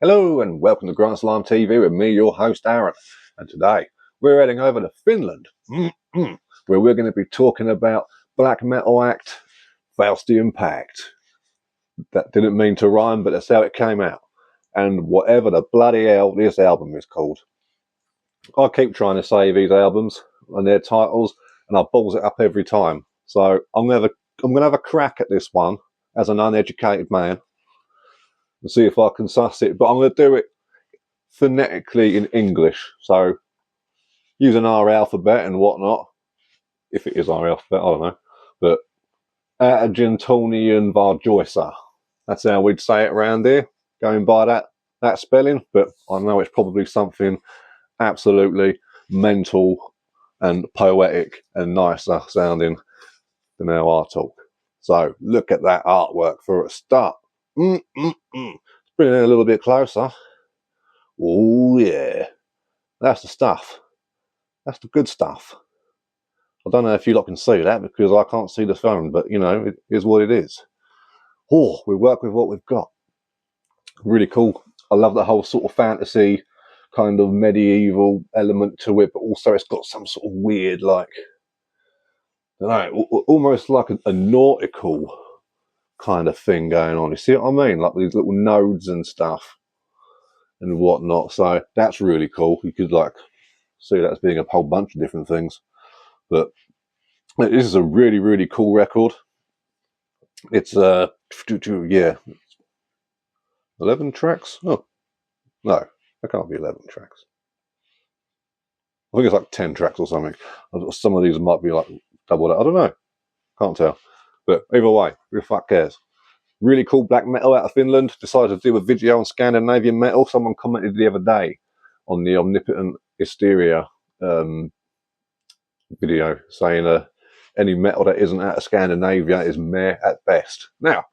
Hello and welcome to GrindslimeTV with me, your host Aaron. And today we're heading over to Finland, where we're going to be talking about black metal act Faustian Pact. That didn't mean to rhyme, but that's how it came out. And whatever the bloody hell this album is called. I keep trying to say these albums and their titles, and I balls it up every time. So I'm gonna have a crack at this one as an uneducated man and see if I can suss it. But I'm going to do it phonetically in English, so using our alphabet and whatnot, if it is our alphabet, I don't know, but Outojen Tornien Varjoissa, that's how we'd say it around here, going by that spelling, but I know it's probably something absolutely mental and poetic and nicer sounding than how I talk. So look at that artwork for a start. Let's bring it a little bit closer. Oh yeah, that's the stuff. That's the good stuff. I don't know if you lot can see that because I can't see the phone, but you know, it is what it is. Oh, we work with what we've got. Really cool. I love the whole sort of fantasy kind of medieval element to it, but also it's got some sort of weird, like, I don't know, almost like a nautical kind of thing going on. You see what I mean? Like these little nodes and stuff and whatnot. So that's really cool. You could like see that as being a whole bunch of different things. But this is a really, really cool record. It's yeah, 11 tracks. Oh no, that can't be 11 tracks. I think it's like 10 tracks or something. Some of these might be like double that. I don't know. Can't tell. But either way, who the fuck cares? Really cool black metal out of Finland. Decided to do a video on Scandinavian metal. Someone commented the other day on the Omnipotent Hysteria video saying any metal that isn't out of Scandinavia is meh at best. Now,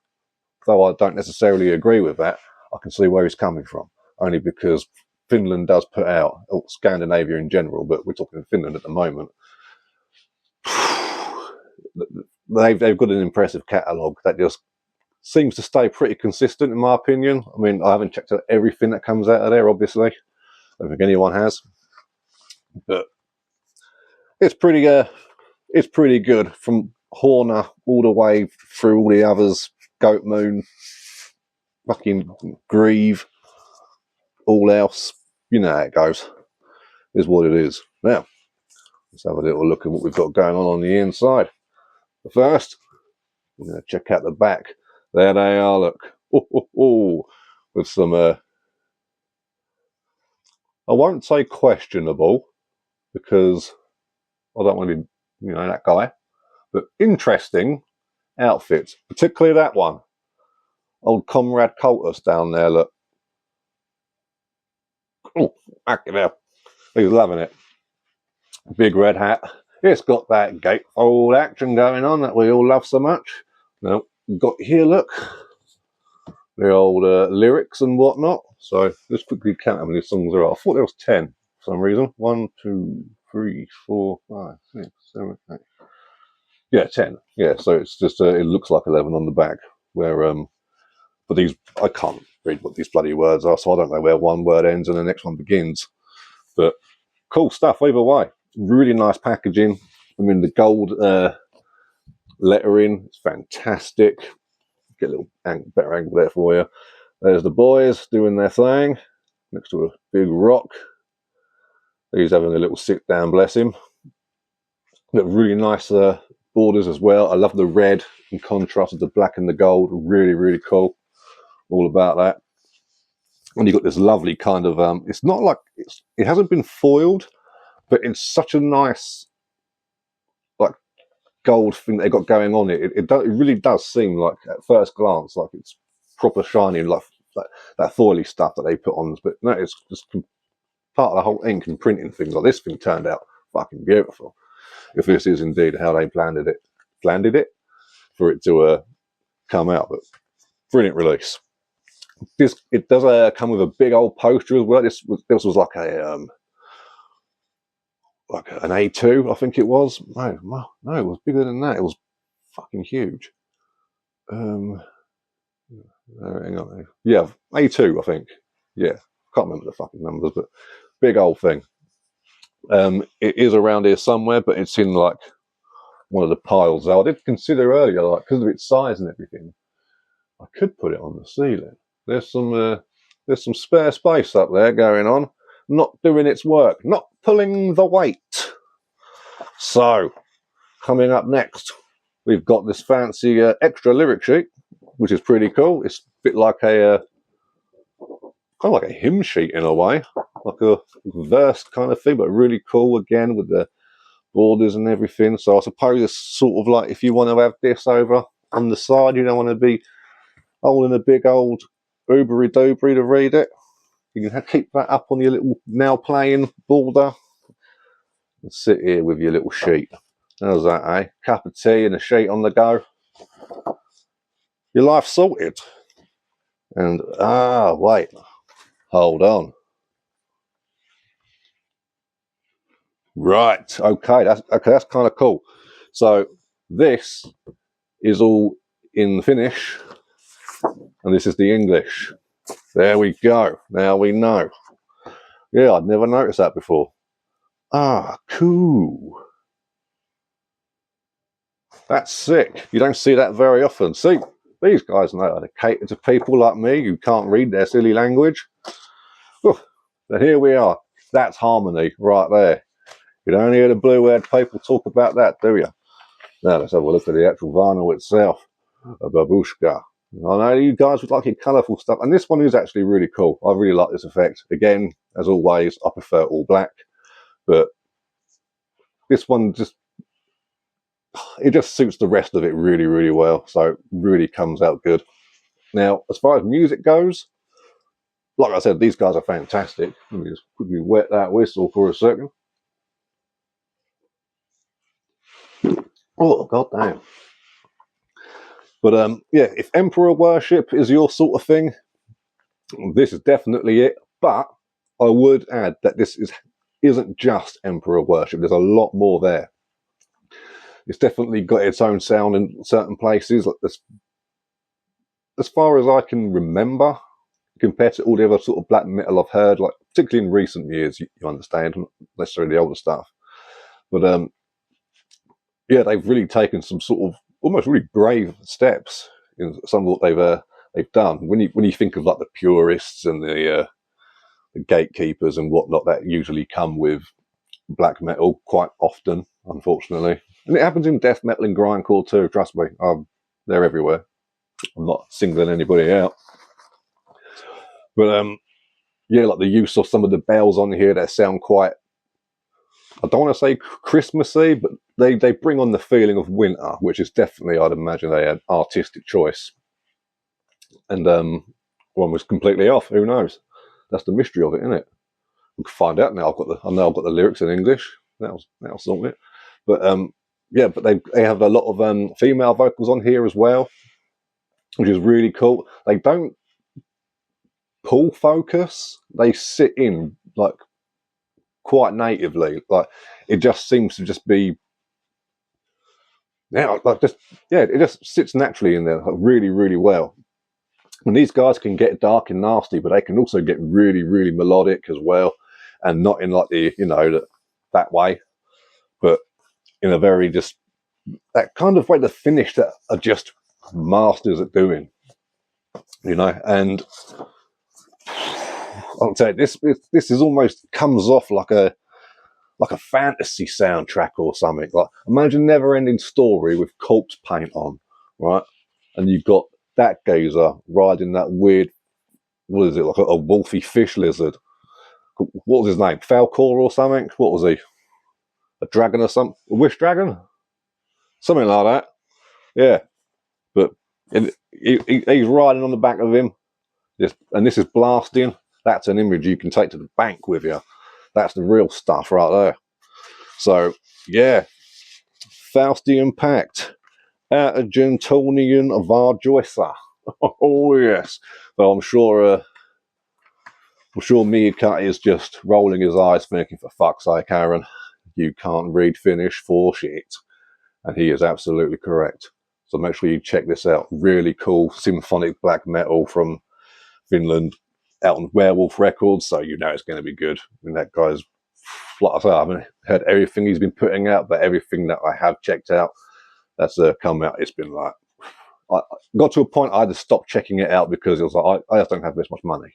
though I don't necessarily agree with that, I can see where he's coming from. Only because Finland does put out, or Scandinavia in general, but we're talking Finland at the moment. They've got an impressive catalogue that just seems to stay pretty consistent, in my opinion. I mean, I haven't checked out everything that comes out of there, obviously. I don't think anyone has, but it's pretty good from Horner all the way through all the others. Goat Moon, fucking Grieve, all else. You know how it goes. Is what it is. Now, let's have a little look at what we've got going on the inside. But first, we're going to check out the back. There they are, look. With some, I won't say questionable, because I don't want to be, you know, that guy, but interesting outfits, particularly that one. Old Comrade Cultus down there, look. Oh, fucking hell. He's loving it. Big red hat. It's got that gatefold action going on that we all love so much. Now, we've got here, look, the old lyrics and whatnot. So let's quickly count how many songs there are. I thought there was 10 for some reason. 1, 2, 3, 4, 5, 6, 7, 8. Yeah, 10. Yeah, so it's just it looks like 11 on the back. Where but these, I can't read what these bloody words are, so I don't know where one word ends and the next one begins. But cool stuff either way. Really nice packaging. I mean, the gold lettering is fantastic. Get a little better angle there for you. There's the boys doing their thing next to a big rock. He's having a little sit down, bless him. Got really nice borders as well. I love the red in contrast with the black and the gold. Really, really cool. All about that. And you've got this lovely kind of, it's not like, it hasn't been foiled, but it's such a nice, like, gold thing they've got going on. It really does seem like, at first glance, like it's proper shiny, like that foily stuff that they put on. But no, it's just part of the whole ink and printing thing. Like this thing turned out fucking beautiful. If this is indeed how they planned it for it to come out. But brilliant release. It does come with a big old poster as well. This was like an A2, I think it was. No, it was bigger than that. It was fucking huge. Hang on. Yeah, A2, I think. Yeah, can't remember the fucking numbers, but big old thing. It is around here somewhere, but it's in like one of the piles. I did consider earlier, like because of its size and everything, I could put it on the ceiling. There's some spare space up there going on, not doing its work, not pulling the weight. So, coming up next, we've got this fancy extra lyric sheet, which is pretty cool. It's a bit like a kind of like a hymn sheet in a way, like a verse kind of thing, but really cool again with the borders and everything. So I suppose it's sort of like if you want to have this over on the side, you don't want to be holding a big old Ubery Doobry to read it. You can keep that up on your little now playing border and sit here with your little sheet. How's that, eh? Cup of tea and a sheet on the go. Your life's sorted. And wait, hold on. Right, okay, that's kind of cool. So this is all in Finnish, and this is the English. There we go. Now we know. Yeah, I'd never noticed that before. Ah, cool. That's sick. You don't see that very often. See, these guys know how to cater to people like me who can't read their silly language. So here we are. That's harmony right there. You don't hear the blue-haired people talk about that, do you? Now let's have a look at the actual vinyl itself. A babushka. I know you guys would like your colourful stuff, and this one is actually really cool. I really like this effect. Again, as always, I prefer all black, but this one just suits the rest of it really, really well. So it really comes out good. Now, as far as music goes, like I said, these guys are fantastic. Let me just quickly wet that whistle for a second. Oh, god damn. But yeah, if Emperor worship is your sort of thing, this is definitely it. But I would add that this isn't just Emperor worship. There's a lot more there. It's definitely got its own sound in certain places. Like this, as far as I can remember, compared to all the other sort of black metal I've heard, like particularly in recent years, you understand, not necessarily the older stuff. But yeah, they've really taken some sort of almost really brave steps in some of what they've done. When you think of like the purists and the gatekeepers and whatnot that usually come with black metal quite often, unfortunately, and it happens in death metal and grindcore too. Trust me, they're everywhere. I'm not singling anybody out, but yeah, like the use of some of the bells on here that sound quite, I don't want to say Christmassy, but they bring on the feeling of winter, which is definitely, I'd imagine, an artistic choice. And one was completely off. Who knows? That's the mystery of it, isn't it? We can find out now. I know I've got the lyrics in English. That'll sort it. But yeah, but they have a lot of female vocals on here as well, which is really cool. They don't pull focus. They sit in like quite natively. Like it just seems to just be it just sits naturally in there like, really, really well. And these guys can get dark and nasty, but they can also get really, really melodic as well, and not in like the that way, but in a very just that kind of way. The Finnish that are just masters at doing, and I'll tell you, this is almost comes off like a fantasy soundtrack or something. Like imagine never-ending story with corpse paint on, right? And you've got that geezer riding that weird, what is it, like a wolfy fish lizard. What was his name? Falcor or something? What was he? A dragon or something? A wish dragon? Something like that. Yeah. But he's riding on the back of him, and this is blasting. That's an image you can take to the bank with you. That's the real stuff right there. So, yeah. Faustian Pact. Outojen Tornien Varjoissa. Oh, yes. Well, I'm sure Miyake is just rolling his eyes thinking, for fuck's sake, Aaron, you can't read Finnish for shit. And he is absolutely correct. So make sure you check this out. Really cool symphonic black metal from Finland. out on Werewolf Records, so you know it's going to be good. And that guy's, like I say, I haven't heard everything he's been putting out, but everything that I have checked out that's come out, it's been like, I got to a point I had to stop checking it out because it was like, I just don't have this much money.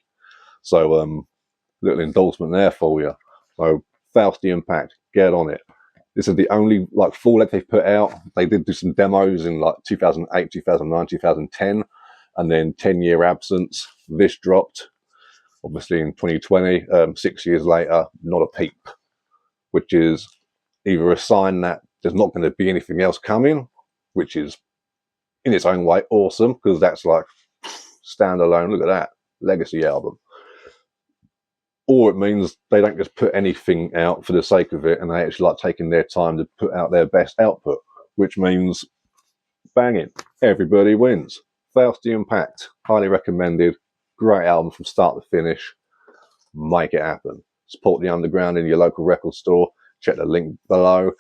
So, little endorsement there for you. So, Faustian Pact, get on it. This is the only like full length they've put out. They did do some demos in like 2008, 2009, 2010, and then 10-year absence. This dropped, obviously in 2020, 6 years later, not a peep, which is either a sign that there's not going to be anything else coming, which is in its own way awesome, because that's like standalone, look at that, legacy album. Or it means they don't just put anything out for the sake of it, and they actually like taking their time to put out their best output, which means banging, everybody wins. Faustian Pact, highly recommended, great album from start to finish. Make it happen. Support the underground in your local record store. Check the link below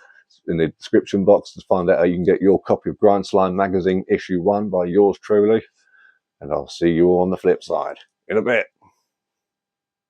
in the description box to find out how you can get your copy of Grindslime Magazine Issue 1 by yours truly. And I'll see you all on the flip side in a bit.